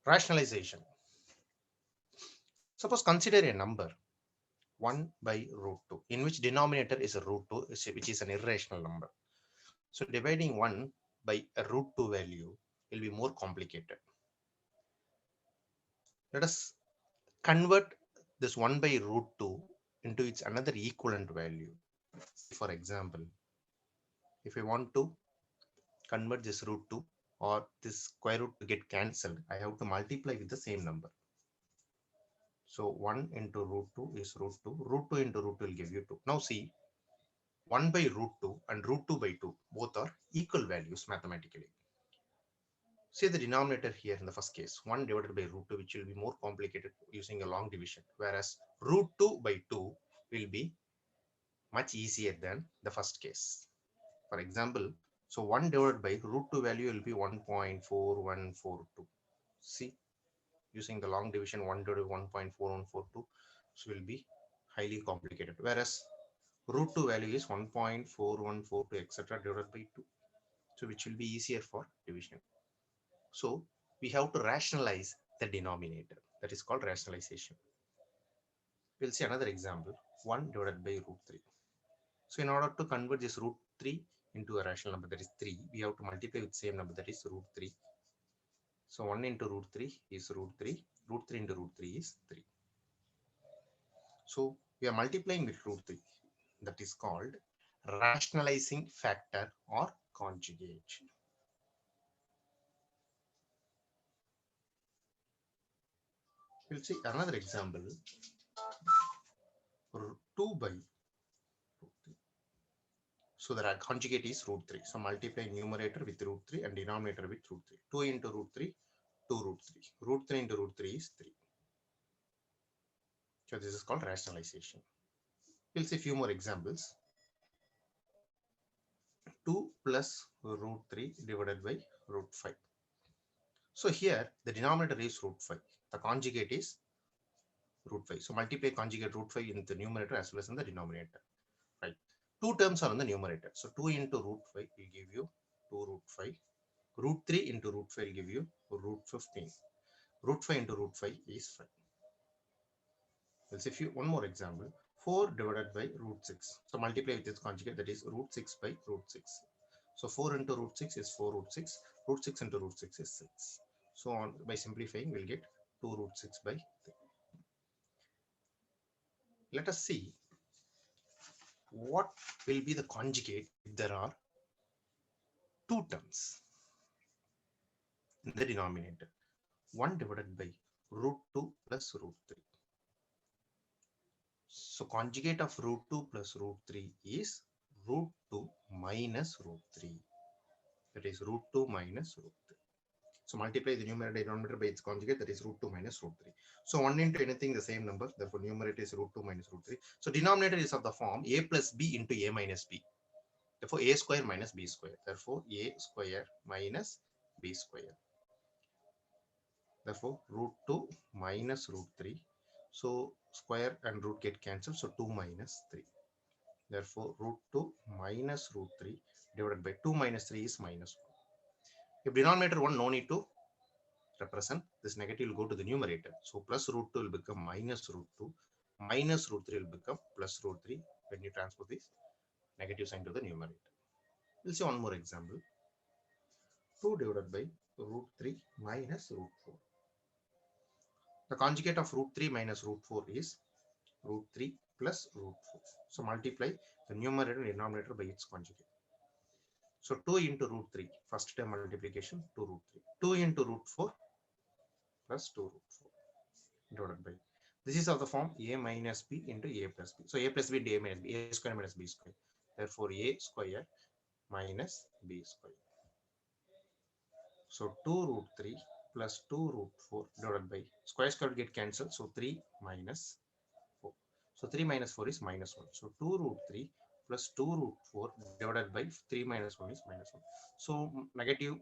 Rationalization. Suppose consider a number 1 by root 2, in which denominator is a root 2, which is an irrational number. So dividing 1 by a root 2 value will be more complicated. Let us convert this 1 by root 2 into its another equivalent value. See, for example, if I want to convert this root 2 or this square root to get cancelled, I have to multiply with the same number. So 1 into root 2 is root 2. Root 2 into root 2 will give you 2. Now see, 1 by root 2 and root 2 by 2 both are equal values mathematically. See the denominator here in the first case, 1 divided by root 2, which will be more complicated using a long division, whereas root 2 by 2 will be much easier than the first case. For example, so 1 divided by root 2 value will be 1.4142. See, using the long division, 1 divided by 1.4142, so will be highly complicated, whereas root 2 value is 1.4142 etc. divided by 2, so which will be easier for division. So we have to rationalize the denominator. That is called rationalization. We'll see another example, 1 divided by root 3. So in order to convert this root 3 into a rational number, that is 3, we have to multiply with same number, that is root 3. So 1 into root 3 is root 3. Root 3 into root 3 is 3. So we are multiplying with root 3. That is called rationalizing factor or conjugate. We'll see another example, 2 by root 3. So the conjugate is root 3. So multiply numerator with root 3 and denominator with root 3. 2 into root 3, 2 root 3. Root 3 into root 3 is 3. So this is called rationalization. We'll see a few more examples. 2 plus root 3 divided by root 5. So here the denominator is root 5. The conjugate is root 5. So multiply conjugate root 5 in the numerator as well as in the denominator. Right. Two terms are in the numerator. So 2 into root 5 will give you 2 root 5. Root 3 into root 5 will give you root 15. Root 5 into root 5 is 5. We'll see one more example. 4 divided by root 6. So multiply with its conjugate, that is root 6 by root 6. So 4 into root 6 is 4 root 6. Root 6 into root 6 is 6. So on, by simplifying, we'll get 2 root 6 by 3. Let us see what will be the conjugate if there are two terms in the denominator. 1 divided by root 2 plus root 3. So conjugate of root 2 plus root 3 is root 2 minus root 3. That is root 2 minus root 3. So multiply the numerator and denominator by its conjugate, that is root 2 minus root 3. So 1 into anything the same number, therefore numerator is root 2 minus root 3. So denominator is of the form a plus b into a minus b. Therefore a square minus b square. Therefore a square minus b square. Therefore root 2 minus root 3. So square and root get cancelled. So 2 minus 3. Therefore root 2 minus root 3 divided by 2 minus 3 is minus 1. If denominator 1, no need to represent. This negative will go to the numerator. So plus root 2 will become minus root 2. Minus root 3 will become plus root 3 when you transpose this negative sign to the numerator. We'll see one more example. 2 divided by root 3 minus root 4. The conjugate of root 3 minus root 4 is root 3 plus root 4. So multiply the numerator and denominator by its conjugate. So 2 into root 3, first term multiplication, 2 root 3. 2 into root 4 plus 2 root 4 divided by. This is of the form a minus b into a plus b. So a plus b into a minus b, a square minus b square. Therefore a square minus b square. So 2 root 3 plus 2 root 4 divided by square square get cancelled. So 3 minus 4. So 3 minus 4 is minus 1. So 2 root 3 plus 2 root 4 divided by 3 minus 1 is minus 1. So negative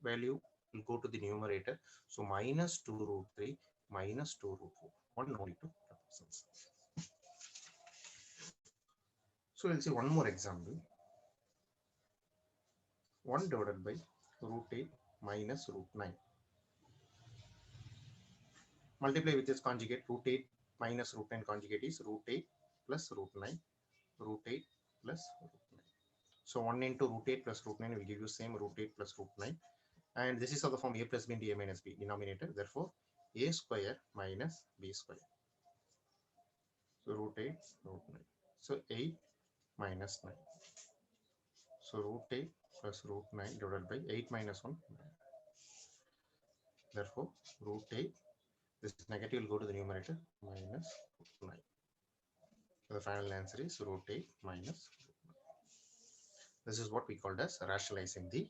value will go to the numerator. So minus 2 root 3 minus 2 root 4. 1 no need to represent. So we'll see one more example. 1 divided by root 8 minus root 9. multiply with its conjugate. Root 8 minus root 9 conjugate is root 8 plus root 9, root 8 plus root 9. So 1 into root 8 plus root 9 will give you same root 8 plus root 9. And this is of the form a plus b into a minus b denominator. Therefore, a square minus b square. So root 8, root 9. So 8 minus 9. So root 8 plus root 9 divided by 8 minus 1. 9. Therefore, root 8, this negative will go to the numerator, minus root 9. So the final answer is root 8 minus root 9. This is what we called as rationalizing the